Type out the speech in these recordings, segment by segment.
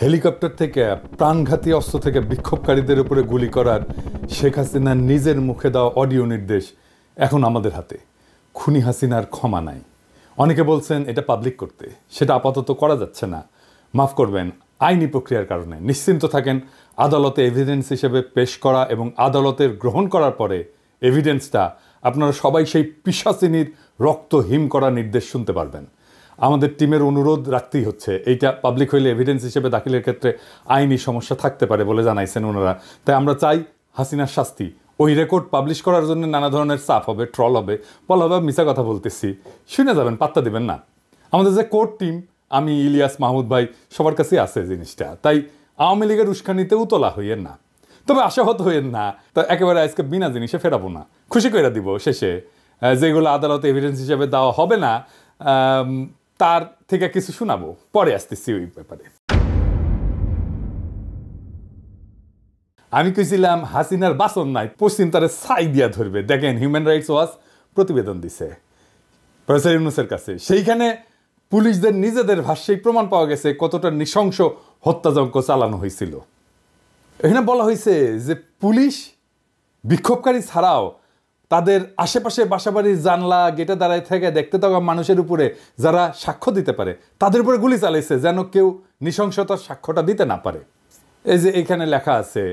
Helicopter থেকে প্রাণঘাতী অস্ত্র থেকে বিক্ষোভকারীদের উপরে গুলি করার শেখ হাসিনার নিজের মুখে দেওয়া অডিও নির্দেশ এখন আমাদের হাতে। খুনি হাসিনার ক্ষমা নাই। অনেকে বলছেন এটা পাবলিক করতে, সেটা আপাতত করা যাচ্ছে না। মাফ করবেন, আইনি প্রক্রিয়ার কারণে। নিশ্চিন্ত থাকেন, আদালতে এভিডেন্স হিসেবে পেশ করা এবং আদালতের গ্রহণ করার পরে এভিডেন্সটা আপনারা সবাই সেই পিশাচিনীর রক্ত হিম করা নির্দেশ শুনতে পারবেন। আমাদের টিমের অনুরোধ রাখতেই হচ্ছে, এইটা পাবলিক হইলে এভিডেন্স হিসেবে দাখিলের ক্ষেত্রে আইনি সমস্যা থাকতে পারে বলে জানাইছেন ওনারা। তাই আমরা চাই হাসিনার শাস্তি। ওই রেকর্ড পাবলিশ করার জন্য নানা ধরনের চাপ হবে, ট্রল হবে, বলা হবে মিছা কথা বলতেছি, শুনে যাবেন, পাত্তা দিবেন না। আমাদের যে কোর্ট টিম, আমি, ইলিয়াস, মাহমুদ ভাই, সবার কাছেই আছে জিনিসটা। তাই আওয়ামী লীগের উস্কানিতেও তোলা হইয়েন না, তবে আশাহত হইয়েন না। তো একেবারে আজকে বিনা জিনিসে ফেরাবো না, খুশি করে দিব শেষে। যেগুলো আদালতে এভিডেন্স হিসেবে দেওয়া হবে না তার থেকে কিছু শোনাবো, পরে আসতেছি ওই ব্যাপারে। আমি কইছিলাম হাসিনার বাসন নাই, পশ্চিম তারে ছাই দিয়া ধরবে। দেখেন, হিউম্যান রাইটস ওয়াচ প্রতিবেদন দিছে প্রফেসর ইউনূসের কাছে। সেইখানে পুলিশদের নিজেদের ভাষ্যেই প্রমাণ পাওয়া গেছে কতটা নৃশংস হত্যাযজ্ঞ চালানো হয়েছিল। এখানে বলা হয়েছে যে পুলিশ বিক্ষোভকারী ছাড়াও তাদের আশেপাশে বাসাবাড়ির জানলা গেটে দাঁড়ায় থেকে দেখতে থাকা মানুষের উপরে যারা সাক্ষ্য দিতে পারে তাদের উপরে গুলি চালাইছে, যেন কেউ নৃশংসতার সাক্ষ্যটা দিতে না পারে। এই যে এখানে লেখা আছে,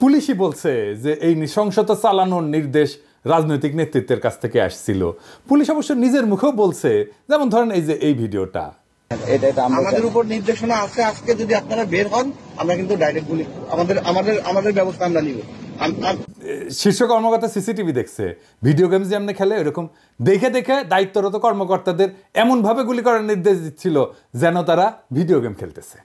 পুলিশই বলছে যে এই নৃশংসতা চালানোর নির্দেশ রাজনৈতিক নেতৃত্বের কাছ থেকে আসছিল। পুলিশ অবশ্য নিজের মুখেও বলছে, যেমন ধরেন এই যে এই ভিডিওটা, আমাদের উপর নির্দেশনা আছে, আজকে যদি আপনারা বের হন আমরা কিন্তু ডাইরেক্ট গুলি, আমাদের ব্যবস্থা আমরা নিব। শীর্ষ কর্মকর্তা সিসিটিভি দেখছে, ভিডিও গেমস যেমন খেলে এরকম দেখে দেখে দায়িত্বরত কর্মকর্তাদের এমনভাবে গুলি করার নির্দেশ দিচ্ছিল যেন তারা ভিডিও গেম খেলতেছে।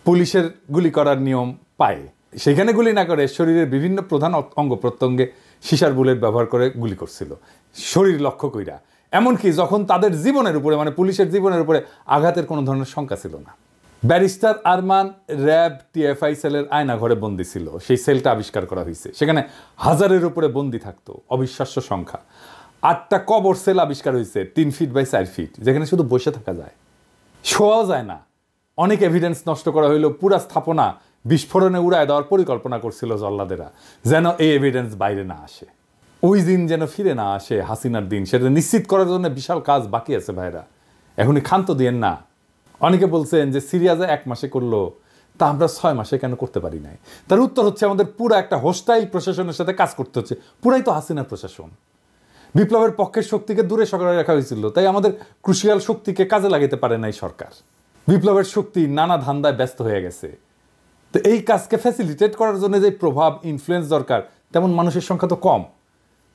পুলিশের গুলি করার নিয়ম পায়, সেখানে গুলি না করে শরীরের বিভিন্ন প্রধান অঙ্গ প্রত্যঙ্গে সিসার বুলেট ব্যবহার করে গুলি করছিল, শরীর লক্ষ্য কইরা। এমনকি যখন তাদের জীবনের উপরে, মানে পুলিশের জীবনের উপরে আঘাতের কোনো ধরনের শঙ্কা ছিল না। ব্যারিস্টার আরমান র্যাব টিএফআই সেলের আয়না ঘরে বন্দি ছিল, সেই সেলটা আবিষ্কার করা হয়েছে। সেখানে 1000-এর উপরে বন্দি থাকতো, অবিশ্বাস্য সংখ্যা। 8টা কবর সেল আবিষ্কার হয়েছে 3 ফিট বাই 4 ফিট, যেখানে শুধু বসে থাকা যায়, শোয়াও যায় না। অনেক এভিডেন্স নষ্ট করা হইল, পুরা স্থাপনা বিস্ফোরণে উড়ায় দেওয়ার পরিকল্পনা করছিল জল্লাদেরা, যেন এই এভিডেন্স বাইরে না আসে। ওই দিন যেন ফিরে না আসে, হাসিনার দিন, সেটা নিশ্চিত করার জন্য বিশাল কাজ বাকি আছে ভাইরা, এখনই ক্ষান্ত দিয়েন না। অনেকে বলছেন যে সিরিয়াজে 1 মাসে করলো, তা আমরা 6 মাসে কেন করতে পারি নাই? তার উত্তর হচ্ছে, আমাদের পুরো একটা হোস্টাইল প্রশাসনের সাথে কাজ করতে হচ্ছে। পুরাই তো হাসিনার প্রশাসন। বিপ্লবের পক্ষের শক্তিকে দূরে সরাই রাখা হয়েছিল, তাই আমাদের ক্রুশিয়াল শক্তিকে কাজে লাগাতে পারে নাই সরকার। বিপ্লবের শক্তি নানা ধান্দায় ব্যস্ত হয়ে গেছে। তো এই কাজকে ফ্যাসিলিটেট করার জন্য যে প্রভাব, ইনফ্লুয়েন্স দরকার, তেমন মানুষের সংখ্যা তো কম।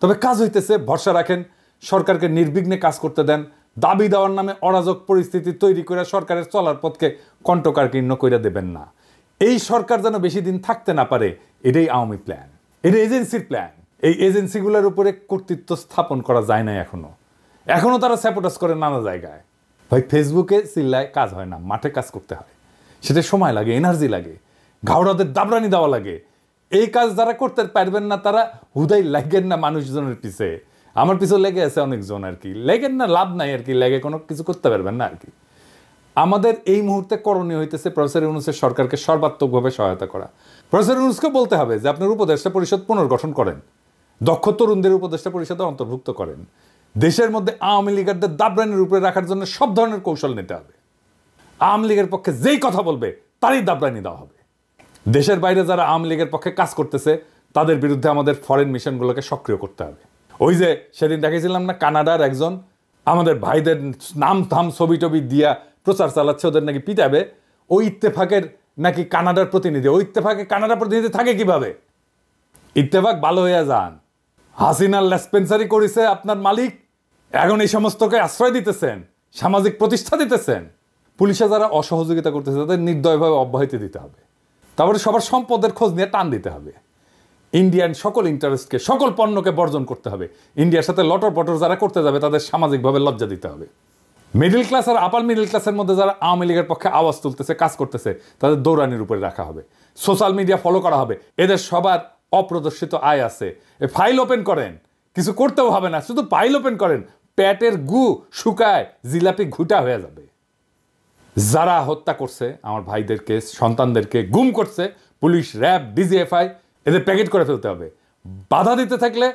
তবে কাজ হইতেছে, ভরসা রাখেন, সরকারকে নির্বিঘ্নে কাজ করতে দেন। দাবি দেওয়ার নামে অরাজক পরিস্থিতি তৈরি করে সরকারের চলার পথকে কণ্ঠকাকীর্ণ করে দেবেন না। এই সরকার যেন বেশি দিন থাকতে না পারে, এটাই আওয়ামী প্ল্যান, এটা এজেন্সির প্ল্যান। এই এজেন্সিগুলোর উপরে কর্তৃত্ব স্থাপন করা যায় না এখনো তারা স্যাবোটাজ করে নানা জায়গায়। ভাই, ফেসবুকে চিল্লায় কাজ হয় না, মাঠে কাজ করতে হয়। সেটা সময় লাগে, এনার্জি লাগে, ঘাওড়াদের দাবরানি দেওয়া লাগে। এই কাজ যারা করতে পারবেন না তারা হুদাই লাগেন না মানুষজনের পিছে। আমার পিছনে লেগে আছে অনেকজন, আর কি লেগেন না, লাভ নাই আর কি, লেগে কোনো কিছু করতে পারবেন না আর কি। আমাদের এই মুহূর্তে করণীয় হইতেছে প্রফেসর ইউনূসের সরকারকে সর্বাত্মকভাবে সহায়তা করা। প্রফেসর ইউনূসকে বলতে হবে যে আপনার উপদেষ্টা পরিষদ পুনর্গঠন করেন, দক্ষ তরুণদের উপদেষ্টা পরিষদে অন্তর্ভুক্ত করেন। দেশের মধ্যে আওয়ামী লীগারদের দাবরানির উপরে রাখার জন্য সব ধরনের কৌশল নিতে হবে। আওয়ামী লীগের পক্ষে যেই কথা বলবে তারই দাবরানি দেওয়া হবে। দেশের বাইরে যারা আওয়ামী লীগের পক্ষে কাজ করতেছে তাদের বিরুদ্ধে আমাদের ফরেন মিশনগুলোকে সক্রিয় করতে হবে। ওই যে সেদিন দেখেছিলাম না, কানাডার একজন আমাদের ভাইদের নাম থাম ছবি টবি দিয়া প্রচার চালাচ্ছে, ওদের নাকি পিটাবে। ওই ইত্তেফাকের নাকি কানাডার প্রতিনিধি, ওই ইত্তেফাকে কানাডার প্রতিনিধি থাকে কিভাবে? ইত্তেফাক ভালো হইয়া যান। হাসিনার লেসপেন্সারি করেছে আপনার মালিক, এখন এই সমস্তকে আশ্রয় দিতেছেন, সামাজিক প্রতিষ্ঠা দিতেছেন। পুলিশে যারা অসহযোগিতা করতেছে তাদের নির্দয়ভাবে অব্যাহতি দিতে হবে। তারপরে সবার সম্পদের খোঁজ নিয়ে টান দিতে হবে। ইন্ডিয়ান সকল ইন্টারেস্টকে, সকল পণ্যকে বর্জন করতে হবে। ইন্ডিয়ার সাথে লটর পটর যারা করতে যাবে তাদের সামাজিকভাবে লজ্জা দিতে হবে। মিডল ক্লাস আর আপার মিডল ক্লাসের মধ্যে যারা আওয়ামী লীগের পক্ষে আওয়াজ তুলতেছে, কাজ করতেছে, তাদের দৌড়ানির উপরে রাখা হবে। সোশ্যাল মিডিয়া ফলো করা হবে। এদের সবার অপ্রদর্শিত আয় আছে, ফাইল ওপেন করেন, কিছু করতেও হবে না, শুধু ফাইল ওপেন করেন, পেটের গু শুকায় জিলাপি ঘুটা হয়ে যাবে। যারা হত্যা করছে আমার ভাইদেরকে, সন্তানদেরকে গুম করছে, পুলিশ, র্যাব, ডিজিএফআই, এদের প্যাকেট করে ফেলতে হবে। বাধা দিতে থাকলে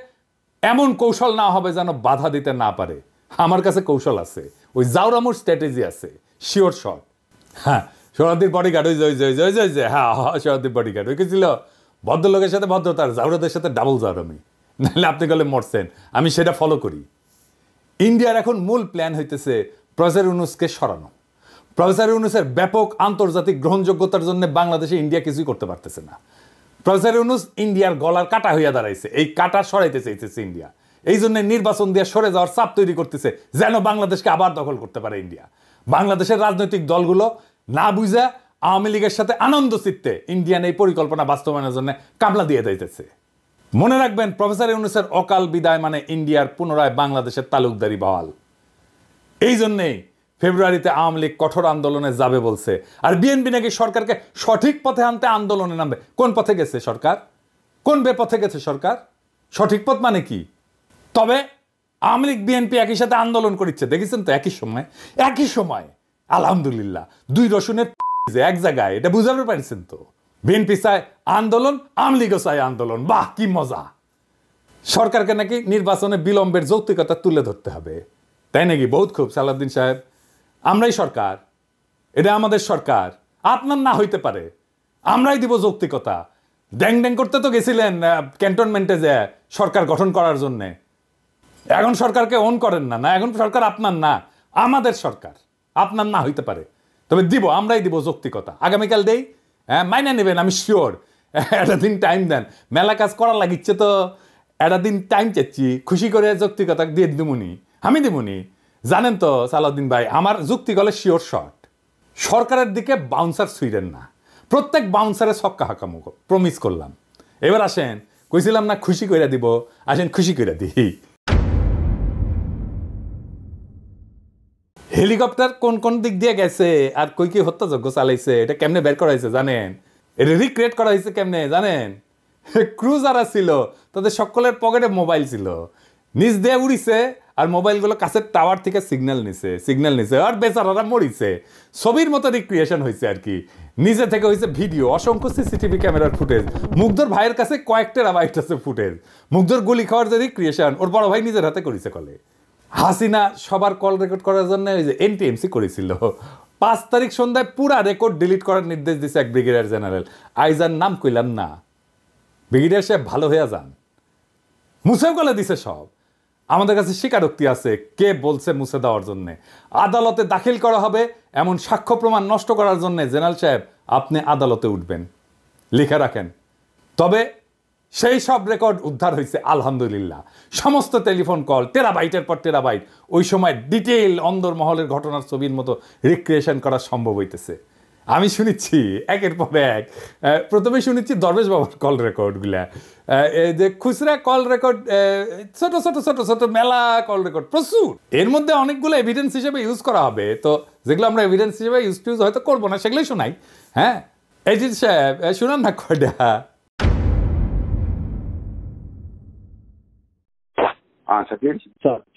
এমন কৌশল না হবে যেন বাধা দিতে না পারে। আমার কাছে কৌশল আছে, ওই জাউরামুর স্ট্র্যাটেজি আছে, শিওর শট। হ্যাঁ, সোহরাদ্দির বডিগার্ড, ওই যে হ্যাঁ সোহরাদ্দির বডিগার্ড, ওই কি ছিল ভদ্রলোকের সাথে ভদ্রতার, জাউরাদের সাথে ডাবল জাউরামি। নাহলে আপনি গেলে মরছেন, আমি সেটা ফলো করি। ইন্ডিয়ার এখন মূল প্ল্যান হইতেছে প্রফেসর ইউনূসকে সরানো। প্রফেসর ইউনূসের ব্যাপক আন্তর্জাতিক গ্রহণযোগ্যতার জন্য বাংলাদেশে ইন্ডিয়া কিছুই করতে পারতেছে না। প্রফেসর ইউনূস ইন্ডিয়ার গলার কাটা হইয়া দাঁড়াইছে, এই কাটা সরাইতে চাইতেছে ইন্ডিয়া। এই জন্য নির্বাচন দিয়ে সরে যাওয়ার চাপ তৈরি করতেছে যেন বাংলাদেশকে আবার দখল করতে পারে ইন্ডিয়া। বাংলাদেশের রাজনৈতিক দলগুলো না বুঝা আওয়ামী লীগের সাথে আনন্দ চিত্তে ইন্ডিয়ান এই পরিকল্পনা বাস্তবায়নের জন্য কামলা দিয়ে দিতেছে। মনে রাখবেন, প্রফেসর ইউনূসের অকাল বিদায় মানে ইন্ডিয়ার পুনরায় বাংলাদেশের তালুকদারি বহাল। এই জন্যেই ফেব্রুয়ারিতে আওয়ামী লীগ কঠোর আন্দোলনে যাবে বলছে। আর বিএনপি নাকি সরকারকে সঠিক পথে আনতে আন্দোলনে নামবে। কোন পথে গেছে সরকার? কোন বেপথে গেছে সরকার? সঠিক পথ মানে কি? তবে আওয়ামী লীগ বিএনপি একই সাথে আন্দোলন করছে, দেখেছেন তো? একই সময় আলহামদুলিল্লাহ, দুই রসুনের এক জায়গায়, এটা বুঝাতে পারছেন তো? বিএনপি চায় আন্দোলন, আওয়ামী লীগও চায় আন্দোলন। বাহ, কি মজা! সরকারকে নাকি নির্বাচনে বিলম্বের যৌক্তিকতা তুলে ধরতে হবে, তাই নাকি? বহুত খুব সালাউদ্দিন সাহেব, আমরাই সরকার, এটা আমাদের সরকার, আপনার না হইতে পারে, আমরাই দিব যৌক্তিকতা। ড্যাং ড্যাং করতে তো গেছিলেন ক্যান্টনমেন্টে যে সরকার গঠন করার জন্যে। এখন সরকারকে অন করেন না, না এখন সরকার আপনার না, আমাদের সরকার, আপনার না হইতে পারে, তবে দিব, আমরাই দিব যৌক্তিকতা। আগামীকাল দেই, হ্যাঁ মাইনা নেবেন, আমি শিওর। একটা দিন টাইম দেন, মেলা কাজ করার লাগিচ্ছে তো, একটা দিন টাইম চাচ্ছি, খুশি করে যৌক্তিকতা দিয়ে দিমুনি, আমি দিমুনি। জানেন তো সালাউদ্দিন ভাই, আমার যুক্তি গলে শিওর শট। সরকারের দিকে বাউন্সার ছুঁড়েন না, প্রত্যেক বাউন্সারে ছক্কা হাঁকামুখ প্রমিস করলাম। এবার আসেন, কইছিলাম না খুশি কইরা দিব, আসেন খুশি কইরা দিই। হেলিকপ্টার কোন কোন দিক দিয়ে গেছে আর কই কি হত্যাযজ্ঞ চালাইছে, এটা কেমনে বের করা হয়েছে জানেন? এটা রিক্রিয়েট করা হয়েছে কেমনে জানেন? ক্রু যারা ছিল তাদের সকলের পকেটে মোবাইল ছিল, নিচ দিয়ে উড়িছে আর মোবাইলগুলো কাছের টাওয়ার থেকে সিগন্যাল নিছে আর বেচারারা মরিছে। ছবির মতো রিক্রিয়েশন হয়েছে আর কি। নিচে থেকে হয়েছে ভিডিও, অসংখ্য সিসিটিভি ক্যামেরার ফুটেজ। মুগ্ধর ভাইয়ের কাছে কয়েক টেরাবাইট আছে ফুটেজ। মুগ্ধর গুলি খাওয়ার যে রিক্রিয়েশন ওর বড় ভাই নিজের হাতে করেছে কলে। হাসিনা সবার কল রেকর্ড করার জন্য ওই যে এনটিএমসি করেছিল। 5 তারিখ সন্ধ্যায় পুরা রেকর্ড ডিলিট করার নির্দেশ দিচ্ছে এক ব্রিগেডিয়ার জেনারেল। আইজার নাম কইলাম না, ব্রিগেডিয়ার সাহেব ভালো হইয়া যান, মুছেও গলে দিছে সব। আমাদের কাছে স্বীকারোক্তি আছে কে বলছে মুছে দেওয়ার জন্য। আদালতে দাখিল করা হবে এমন সাক্ষ্য প্রমাণ নষ্ট করার জন্য জেনারেল সাহেব আপনি আদালতে উঠবেন, লিখে রাখেন। তবে সেই সব রেকর্ড উদ্ধার হয়েছে আলহামদুলিল্লাহ। সমস্ত টেলিফোন কল টেরাবাইটের পর টেরাবাইট ওই সময় ডিটেইল অন্দরমহলের ঘটনার ছবির মতো রিক্রিয়েশন করা সম্ভব হইতেছে। আমি শুনেছি একের পর এক। প্রথমে শুনেছি দরবেশ বাবার কল রেকর্ডগুলা, যে খুচরা কল রেকর্ড, ছোট ছোট ছোট ছোট মেলা কল রেকর্ড প্রচুর। এর মধ্যে অনেকগুলো এভিডেন্স হিসেবে ইউজ করা হবে, তো যেগুলো আমরা এভিডেন্স হিসেবে ইউজ হয়তো করবো না সেগুলোই শোনাই। হ্যাঁ এজিৎ সাহেব শুনান না কয়টা।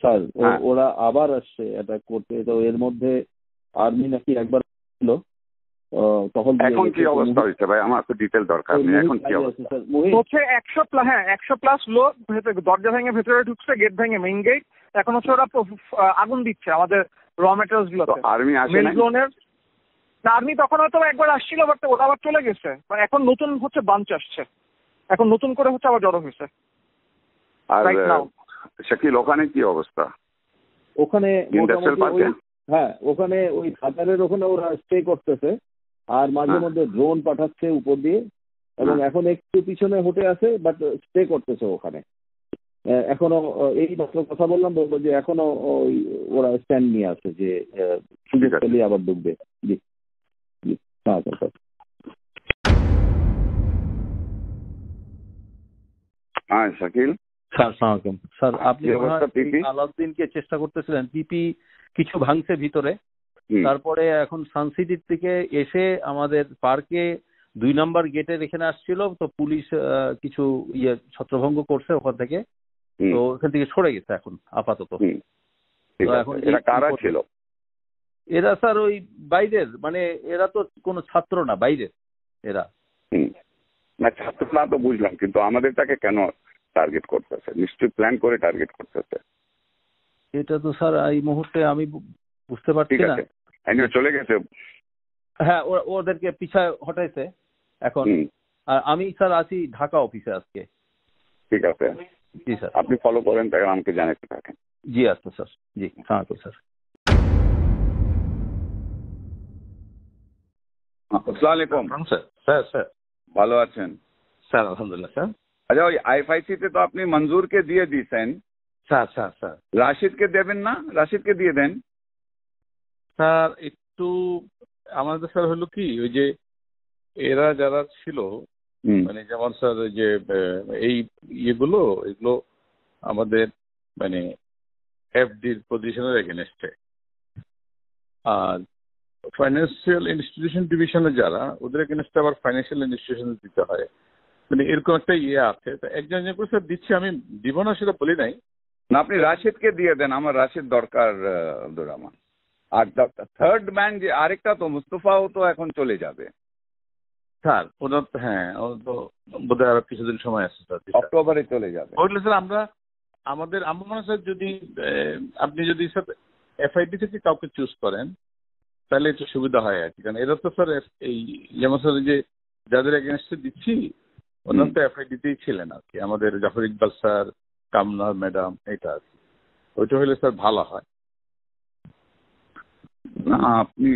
স্যার ওরা আবার আসছে অ্যাটাক করতে, তো এর মধ্যে আর্মি নাকি একবার ছিল তখন। এখন কি অবস্থা হয়েছে ভাই, আমার তো ডিটেল দরকার নেই। এখন কি অবস্থা হচ্ছে? 100+ লোক দরজা ভেঙে ভেতরে ঢুকছে, গেট ভেঙে মেইন গেট। এখন হচ্ছে ওরা আগুন দিচ্ছে আমাদের র মেটেরিয়ালস গুলোতে। আর্মি আসে না? আর্মি তখন হয়তো একবার আসছিল, বাট ওরা আবার চলে গেছে। এখন নতুন হচ্ছে বাঞ্চ আসছে, এখন নতুন করে হচ্ছে আবার জড়ো হয়েছে। আর শাকিল ওখানে কি অবস্থা? ওখানে হ্যাঁ, ওখানে ওই খাতারের ওখানে ওরা স্টে করতেছে, আর মাঝে মধ্যে ড্রোন পাঠাচ্ছে উপর দিয়ে, এবং এখন একটু পিছনে হটে আছে, বাট স্টে করতেছে ওখানে এখনো। এই মাত্র কথা বললাম, বলবো যে এখনো ওই ওরা স্ট্যান্ড নিয়ে আছে যে সুযোগ পেলে আবার ডুববে। জি জি হ্যাঁ স্যার। হ্যাঁ শাকিল স্যার সালামালাইকুম। স্যার আপনি আলাউদ্দিনকে চেষ্টা করতেছিলেন, পিপি কিছু ভাঙছে ভিতরে, তারপরে এখন সানসিটির থেকে এসে আমাদের পার্কে 2 নম্বর গেটের এখানে আসছিল, তো পুলিশ কিছু ছত্রভঙ্গ করছে ওখান থেকে, তো ওখান থেকে সরে গেছে এখন আপাতত। এখন এরা কারা ছিল? এরা স্যার ওই বাইরের, মানে এরা তো কোনো ছাত্র না, বাইরের এরা। না ছাত্র না তো বুঝলাম, কিন্তু আমাদেরটাকে কেন টার্গেট করতেছে? নিশ্চয়ই প্ল্যান করে টার্গেট করতেছে। এটা তো স্যার এই মুহূর্তে আমি বুঝতে পারছি ঠিক না। আছে, চলে গেছে। হ্যাঁ, ওদেরকে পিছায় হটাইছে এখন। আর আমি স্যার আছি ঢাকা অফিসে আজকে। ঠিক আছে, জি স্যার, আপনি ফলো করেন, তাই আমাকে জানাতে থাকেন। জি আচ্ছা স্যার, জি সালামালাইকুম স্যার। আসসালামু আলাইকুম স্যার। স্যার স্যার ভালো আছেন? স্যার আলহামদুলিল্লাহ স্যার। আচ্ছা, ওই আইএফআইসি তে তো আপনি মঞ্জুরকে দিয়ে দিয়েছেন, স্যার স্যার স্যার রাশিদকে দেবেন না? রাশিদকে দিয়ে দেন। স্যার একটু আমাদের স্যার হলো কি, ওই যে এরা যারা ছিল, মানে যেমন স্যার যে এই এগুলো আমাদের মানে এফডির পজিশনের এগেনস্টে, আর ফাইন্যান্সিয়াল ইনস্টিটিউশন ডিভিশনে যারা, ওদের এগেনস্টে আবার ফাইন্যান্সিয়াল ইনস্টিটিউশন দিতে হয়, মানে এরকম একটা আছে। তো একজন করে স্যার দিচ্ছি, আমি দিব না সেটা বলি নাই। না, আপনি রাশিদকে দিয়ে দেন, আমার রাশিদ দরকার আব্দুর রহমান। আর থার্ড ম্যান যে আরেকটা তো মুস্তফাও তো এখন চলে যাবে স্যার ওনার তো, হ্যাঁ ওনার তো বোধহয় আরো কিছুদিন সময় আছে স্যার, অক্টোবরে চলে যাবে। ওইগুলো স্যার আমরা আমার মনে হয় স্যার, যদি আপনি যদি স্যার এফআইডি থেকে কাউকে চুজ করেন তাহলে একটু সুবিধা হয় আর কি। কারণ এরা তো স্যার এই যেমন স্যার যে যাদের এগেনস্টে দিচ্ছি ওনার তো এফআইডিতেই ছিলেন আর কি, আমাদের জাফর ইকবাল স্যার, কামনা ম্যাডাম, এটা আর কি। ওইটা হলে স্যার ভালো হয়। না, আপনি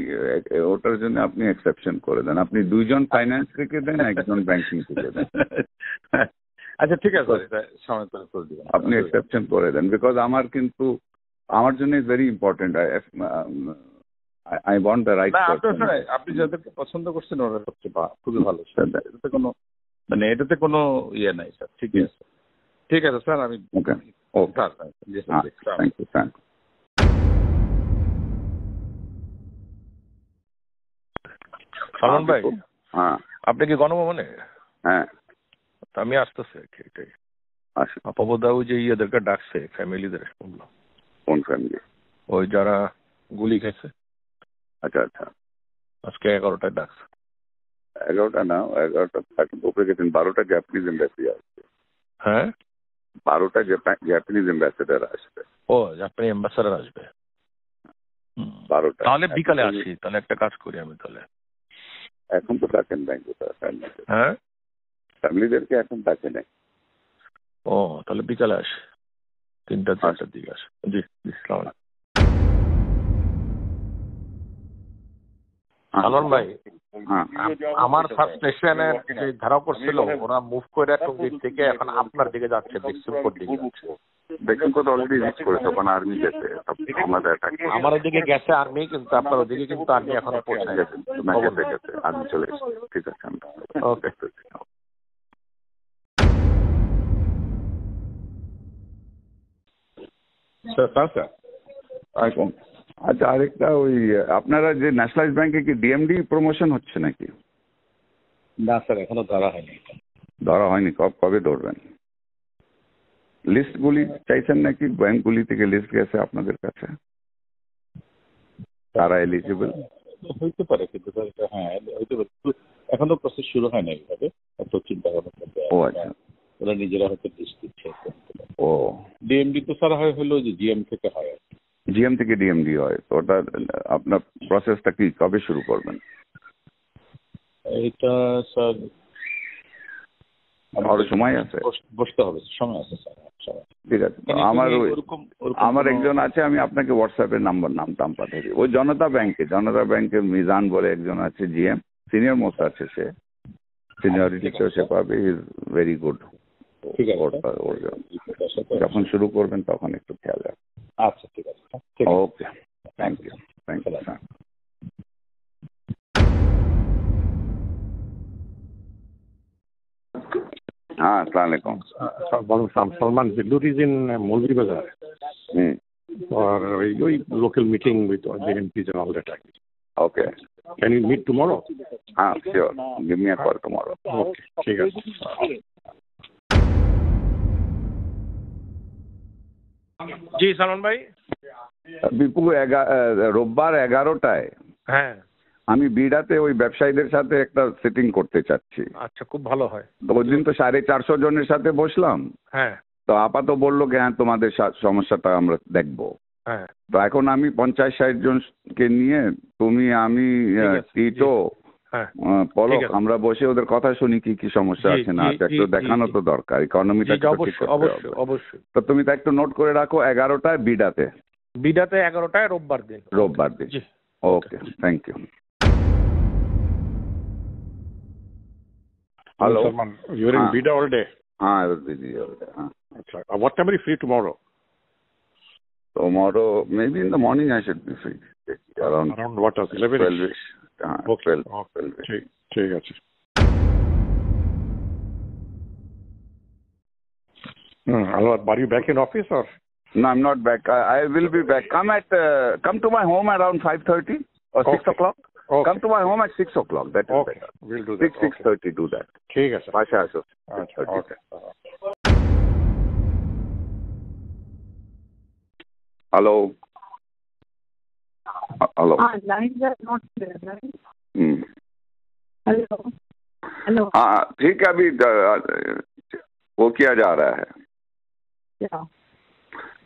ওটার জন্য আপনি এক্সেপশন করে দেন, আপনি 2 জন ফাইন্যান্স থেকে দেন, 1 জন ব্যাংকিং থেকে দেন। আচ্ছা ঠিক আছে স্যার, সময় করে দিবেন, আপনি এক্সেপশন করে দেন, বিকজ আমার জন্য is very important. I want the right person. আপনি যাদেরকে পছন্দ করছেন ওরা সবচেয়ে খুবই ভালো স্যার, এটাতে কোনো এটাতে কোনো ইয়ে নাই স্যার। ঠিক আছে, ঠিক আছে স্যার, আমি okay thank you thank you. Salman ভাই, হ্যাঁ আপনি কি গণভবনে? হ্যাঁ আমি আসতেছি আর কি, এটাই। আসুন। আপাবদাও যে ইয়েদেরকে ডাকছে, ফ্যামিলিদের শুনলাম। কোন ফ্যামিলি? ওই যারা গুলি খেয়েছে। আচ্ছা আচ্ছা, আজকে 11টায় ডাকছে। 11টা না, 11টা উপরে গেছেন। 12টা জাপানিজ এম্বাসি আসবে। হ্যাঁ, 12টা জাপানিজ এম্বাসেডার আসবে। ও জাপানি অ্যাম্বাসাডার আসবে 12টা। তাহলে বিকালে আসি, তাহলে একটা কাজ করি আমি তাহলে। এখন তো ডাকেন ব্যাংকে, হ্যাঁ ফ্যামিলিদেরকে এখন ডাকে নাই। ও তাহলে বিকালে আসি, 3টা-4টার দিকে আসি। জি ইসলাম। সালমান ভাই, আমার সাবস্টেশনে যে ধারা করছিল ওরা মুভ করে কোন দিক থেকে এখন আপনার দিকে যাচ্ছে, দক্ষিণপুর দিকে যাচ্ছে। দক্ষিণপুর অলরেডি রিচ করেছে, ওখানে আর্মি গেছে, আমাদের অ্যাটাক। আমার ওদিকে গেছে আর্মি, কিন্তু আপনার ওদিকে কিন্তু আর্মি এখনো পৌঁছে গেছে, আর্মি চলে এসেছে। ঠিক আছে, ওকে। আচ্ছা, আরেকটা, ওই আপনারা যে ন্যাশনালাইজ ব্যাংকে কি ডিএমডি প্রমোশন হচ্ছে নাকি? না স্যার, এখনো ধরা হয়নি। ধরা হয়নি? কবে ধরবেন? লিস্টগুলি চাইছেন নাকি? ব্যাংকগুলি থেকে লিস্ট গেছে আপনাদের কাছে, তারা এলিজিবল হইতে পারে, কিন্তু হ্যাঁ হইতে পারে, এখনো প্রসেস শুরু হয় না এইভাবে, এত চিন্তা ভাবনা। ও আচ্ছা, ওরা নিজেরা হয়তো লিস্ট দিচ্ছে। ও ডিএমডি তো স্যার হলো যে জিএম থেকে হয়, জিএম থেকে ডিএমডি হয়। তো ওটা আপনার প্রসেসটা কি কবে শুরু করবেন? এটা স্যার আরো সময় আছে, বসতে হবে, সময় আছে স্যার। ঠিক আছে, আমার একজন আছে, আমি আপনাকে হোয়াটসঅ্যাপে নাম পাঠিয়ে দিই। ওই জনতা ব্যাংকে মিজান বলে একজন আছে, জিএম, সিনিয়র মোস্ট আছে, সে সিনিয়রিটিতেও সে পাবে, ইজ ভেরি গুড। ঠিক আছে, যখন শুরু করবেন তখন একটু খেয়াল রাখবেন। আচ্ছা ঠিক আছে, ওকে, থ্যাংক ইউ। हाँ, अस्सलाम वालेकुम। Salman, Ziddur is in Molvi Bazaar for a local meeting with the MPs and all that. Okay. Can you meet tomorrow? हाँ, sure. Give me a call tomorrow. Okay, ठीक है। जी सलमान भाई। বিপু রোববার 11টায় হ্যাঁ আমি বিড়াতে ওই ব্যবসায়ীদের সাথে একটা সিটিং করতে চাচ্ছি। আচ্ছা, খুব ভালো হয়। তো ওই দিন তো 450 জনের সাথে বসলাম। হ্যাঁ তো আপাতত বললো কি হ্যাঁ তোমাদের সমস্যাটা আমরা দেখবো। হ্যাঁ তো এখন আমি 50-60 জনকে নিয়ে, তুমি, আমি, টিটো, পলক, আমরা বসে ওদের কথা শুনি কি কি সমস্যা আছে না আছে, একটু দেখানো তো দরকার, ইকোনমিটা অবশ্যই। তো তুমি তো একটু নোট করে রাখো 11টায় বিডাতে 11টায় রোববার দিন। Okay, thank you. Hello. Salman, you're in Bida all day? I was busy all day. Achha. What time are you free tomorrow? Tomorrow, maybe in the morning I should be free. Around what hours? 11? 12ish. Okay. 12ish. ঠিক আছে। Alwad, are you back in office or? No, I'm not back. I will be back. Come to my home around 5:30 or 6 o'clock. Okay. Come to my home at 6 o'clock. That is better. We'll do that. 6:30 do that. ঠিক আছে। পাশে আসো। আচ্ছা, okay. Hello. Hello. Lines are not clear, right? Hello. हाँ, ठीक है। अभी वो किया जा रहा है, क्या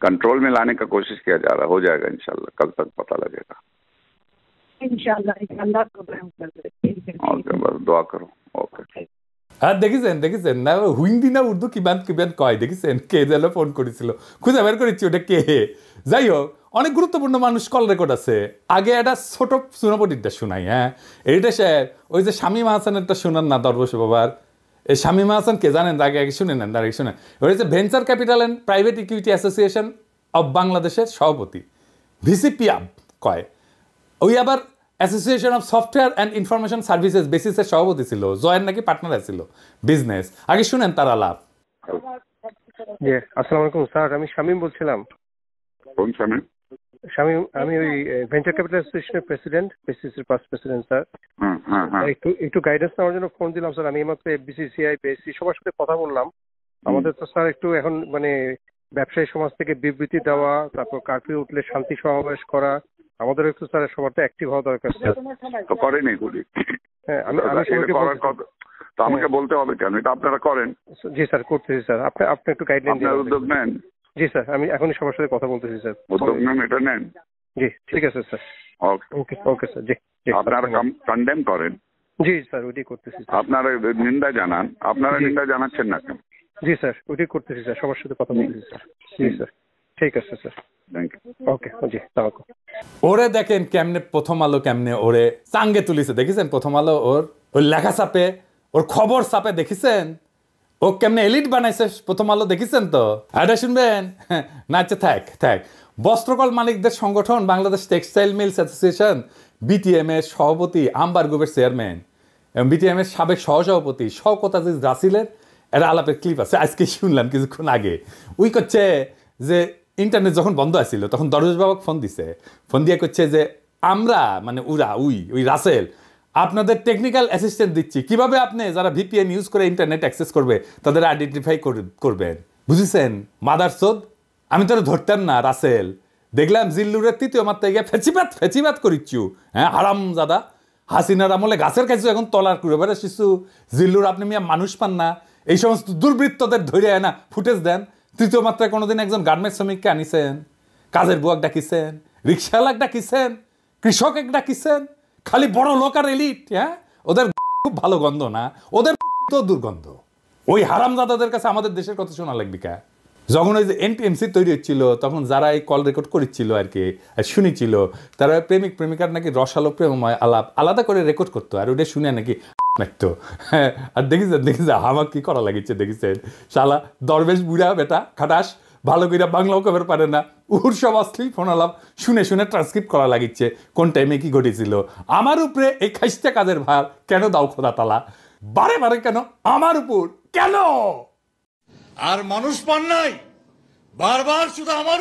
कंट्रोल में लाने का कोशिश किया जा रहा है। हो जाएगा इंशाल्लाह, कल तक पता लगेगा। इंशाल्लाह प्रोग्राम कर देंगे। ओके, बस दुआ करो। ओके। হ্যাঁ, দেখেছেন না হিন্দি না উর্দু কিবান কয়, দেখেছেন কে যেন ফোন করেছিল, খুঁজে বের করেছি ওটা কে। যাই হোক, অনেক গুরুত্বপূর্ণ মানুষ কল রেকর্ড আছে। আগে একটা ছোট সুনাপটিটা শোনাই। হ্যাঁ, এইটা স্যার ওই যে শামীম হাসানেরটা শোনান না, দরবেশ বাবার। এই শামীম হাসান কে জানেন? আগে শুনে নেন, আগে শুনেন। ওই যে venture capital and private equity association of বাংলাদেশের সভাপতি, ভিসিপিআব কয়। ওই আবার association of software and information services বেসিসের সভাপতি ছিল, জয়ের নাকি পার্টনার ছিল বিজনেস। আগে শুনেন তার আলাপ। আসসালামু আলাইকুম স্যার, আমি শামীম বলছিলাম। কোন শামীম? শামীম, আমি ওই ভেঞ্চার ক্যাপিটাল অ্যাসোসিয়েশনের প্রেসিডেন্ট, বিসিসির পাস্ট প্রেসিডেন্ট স্যার। একটু গাইডেন্স নেওয়ার জন্য ফোন দিলাম স্যার। আমি এইমাত্র এফবিসিসিআই, বিএসসি সবার সাথে কথা বললাম। আমাদের তো স্যার একটু এখন মানে ব্যবসায়ী সমাজ থেকে বিবৃতি দেওয়া, তারপর কারফিউ উঠলে শান্তি সমাবেশ করা, আমাদের একটু স্যার সবার তো অ্যাক্টিভ হওয়া দরকার স্যার। তো করেনি গুলি। হ্যাঁ, আমি তো আমাকে বলতে হবে কেন? এটা আপনারা করেন। জি স্যার, করতেছি স্যার। আপনি একটু গাইডলাইন দিন, উদ্যোগ নেন। জি স্যার, আমি এখনই সবার সাথে কথা বলতেছি স্যার। উদ্যোগ নেন, এটা নেন। জি ঠিক আছে স্যার। Okay sir. জি আপনারা কন্ডেম করেন। জি স্যার, ওইটাই করতেছি। আপনারা নিন্দা জানান। আপনারা নিন্দা জানাচ্ছেন না কেন? জি স্যার, ওইটাই করতেছি স্যার, সবার সাথে কথা বলতেছি স্যার। জি স্যার, ঠিক আছে স্যার। Thank you. ওকে জি, তাওয়াক্কুল। ওরে দেখেন কেমনে প্রথম আলো কেমনে ওরে চাঙ্গে তুলিছে, দেখেছেন? প্রথম আলো ওর লেখা চাপে, ওর খবর চাপে, দেখেছেন? ও কেমনে এলিট বানাইছে প্রথম আলো, দেখেছেন? তো এটা শুনবেন না? আচ্ছা, থাক। বস্ত্রকল মালিকদের সংগঠন Bangladesh textile mills association, BTM এর সভাপতি, আম্বার গ্রুপের চেয়ারম্যান এবং বিটিএম এর সাবেক সহসভাপতি শওকত আজিজ রাসিলের একটা আলাপের ক্লিপ আছে, আজকে শুনলাম কিছুক্ষণ আগে। উই করছে যে ইন্টারনেট যখন বন্ধ আছিল তখন দরবেশ বাবাকে ফোন দিয়ে করছে যে আমরা মানে ওই রাসেল আপনাদের টেকনিক্যাল অ্যাসিস্ট্যান্ট দিচ্ছি, কিভাবে আপনি যারা ভিপিএন ইউজ করে ইন্টারনেট অ্যাক্সেস করবে তাদের আইডেন্টিফাই করবেন। বুঝেছেন? মাদারচোদ, আমি তোর ধরতাম না রাসেল। দেখলাম জিল্লুরের তৃতীয় মাত্রায় গিয়ে ফেচিবাত করিচ্ছু। হ্যাঁ, হারামজাদা। হাসিনার আমলে গাছের কাছে এখন তলার করে বেড়ে শিশু জিল্লুর, আপনি মিয়া মানুষ পান না? এই সমস্ত দুর্বৃত্তদের ধরে না ফুটেজ দেন। তৃতীয় মাত্রায় কোনোদিন একজন গার্মেন্টস শ্রমিককে আনিছেন? কাজের বুয়াক ডাকিছেন? রিক্সাওয়ালাক ডাকিছেন? কৃষক এক ডাকিছেন? খালি বড় লোক আর এলিট। হ্যাঁ, ওদের খুব ভালো গন্ধ না, ওদের তো দুর্গন্ধ। ওই হারামজাদাদের কাছে আমাদের দেশের কথা শোনা লাগবে কা? যখন ওই যে এনটিএমসি তৈরি হচ্ছিল তখন যারা এই কল রেকর্ড করেছিল আর কি, শুনেছিল, তারা প্রেমিক প্রেমিকার নাকি রসালো প্রেমময় আলাপ আলাদা করে রেকর্ড করতো, আর ওটা শুনে নাকি লাগতো। হ্যাঁ, আর দেখেছেন আমার কি করা লাগিছে, দেখেছেন? শালা দরবেশ বুড়া বেটা খাটাস, ভালো করে বাংলাও কবের পারে না, উহুর সব অশ্লীল ফোন আলাপ শুনে ট্রান্সক্রিপ্ট করা লাগিচ্ছে কোন টাইমে কি ঘটেছিল। আমার উপরে এই খাইস্টা কাজের ভার কেন দাও খোদা তালা? বারে কেন আমার উপর কেন? আর মানুষ পান নাই, বারবার শুধু আমার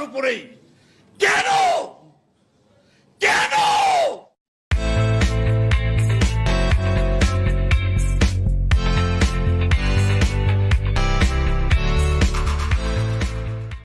উপরেই কেন?